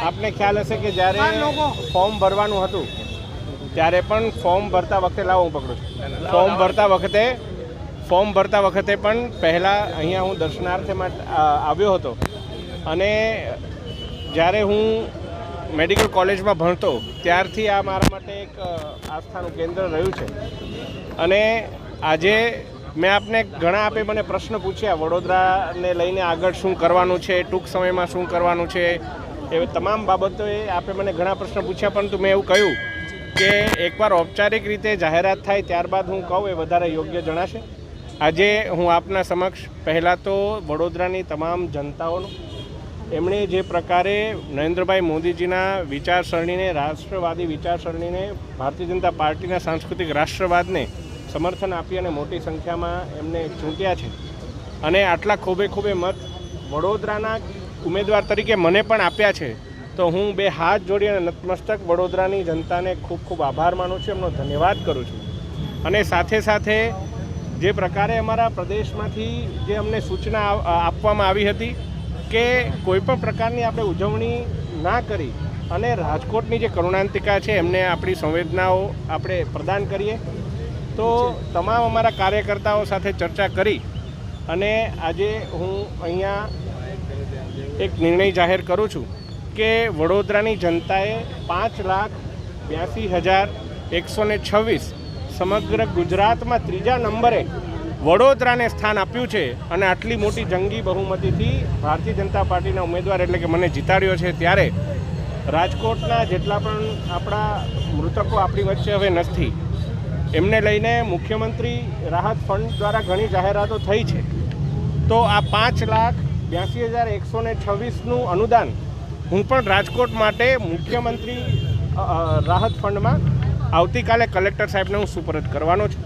આપને ખ્યાલ હશે કે જ્યારે ફોર્મ ભરવાનું હતું ત્યારે પણ ફોર્મ ભરતા વખતે લાવો હું પકડું છું ફોર્મ ભરતા વખતે પણ પહેલાં અહીંયા હું દર્શનાર્થે માટે આવ્યો હતો અને જ્યારે હું મેડિકલ કોલેજમાં ભણતો ત્યારથી આ મારા માટે એક આસ્થાનું કેન્દ્ર રહ્યું છે અને આજે મેં આપને આપે મને પ્રશ્ન પૂછ્યા વડોદરાને લઈને આગળ શું કરવાનું છે, ટૂંક સમયમાં શું કરવાનું છે, એ તમામ બાબતોએ આપે મને ઘણા પ્રશ્ન પૂછ્યા, પરંતુ મેં એવું કહ્યું કે એકવાર ઔપચારિક રીતે જાહેરાત થાય ત્યારબાદ હું કહું એ વધારે યોગ્ય જણાશે. આજે હું આપના સમક્ષ પહેલાં તો વડોદરાની તમામ જનતાઓનો એમણે જે પ્રકારે નરેન્દ્રભાઈ મોદીજીના વિચારસરણીને, રાષ્ટ્રવાદી વિચારસરણીને, ભારતીય જનતા પાર્ટીના સાંસ્કૃતિક રાષ્ટ્રવાદને સમર્થન આપી અને મોટી સંખ્યામાં એમને ચૂંટ્યા છે અને આટલા ખૂબે મત વડોદરાના ઉમેદવાર તરીકે મને પણ આપ્યા છે, તો હું બે હાથ જોડી અને નતમસ્તક વડોદરાની જનતાને ખૂબ આભાર માનું છું, એમનો ધન્યવાદ કરું છું. અને સાથે જે પ્રકારે અમારા પ્રદેશમાંથી જે અમને સૂચના આપવામાં આવી હતી કે કોઈપણ પ્રકારની આપણે ઉજવણી ના કરી અને રાજકોટની જે કરુણાંતિકા છે એમને આપણી સંવેદનાઓ આપણે પ્રદાન કરીએ, તો તમામ અમારા કાર્યકર્તાઓ સાથે ચર્ચા કરી અને આજે હું અહીંયા એક નિર્ણય જાહેર કરું છું કે વડોદરાની જનતાએ 5,82,126 સમગ્ર ગુજરાતમાં ત્રીજા નંબરે વડોદરાને સ્થાન આપ્યું છે અને આટલી મોટી જંગી બહુમતીથી ભારતીય જનતા પાર્ટીના ઉમેદવાર એટલે કે મને જીતાડ્યો છે. ત્યારે રાજકોટના જેટલા પણ આપણા મૃતકો આપણી વચ્ચે હવે નથી, એમને લઈને મુખ્યમંત્રી રાહત ફંડ દ્વારા ઘણી જાહેરાતો થઈ છે, તો આ 5,82,126નું અનુદાન હું પણ રાજકોટ માટે મુખ્યમંત્રી રાહત ફંડમાં આવતીકાલે કલેક્ટર સાહેબને હું સુપરત કરવાનો છું.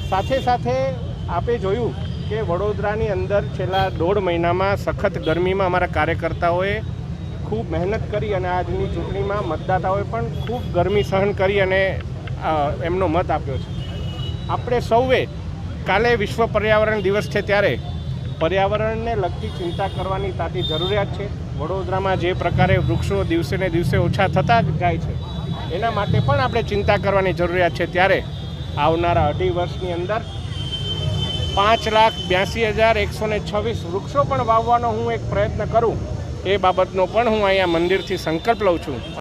સાથે આપે જોયું કે વડોદરાની અંદર છેલ્લા 1.5 મહિનામાં સખત ગરમીમાં અમારા કાર્યકર્તાઓએ ખૂબ મહેનત કરી અને આજની ચૂંટણીમાં મતદાતાઓએ પણ ખૂબ ગરમી સહન કરી અને એમનો મત આપ્યો છે. આપણે સૌએ કાલે વિશ્વ પર્યાવરણ દિવસ છે ત્યારે પર્યાવરણને લગતી ચિંતા કરવાની તાતી જરૂરિયાત છે. વડોદરામાં જે પ્રકારે વૃક્ષો દિવસે ને દિવસે ઓછા થતા જાય છે એના માટે પણ આપણે ચિંતા કરવાની જરૂરિયાત છે. ત્યારે આવનારા 2.5 વર્ષની અંદર 5,82,126 વૃક્ષો પણ વાવવાનો હું એક પ્રયત્ન કરું, એ બાબતનો પણ હું અહીંયા મંદિરથી સંકલ્પ લઉં છું.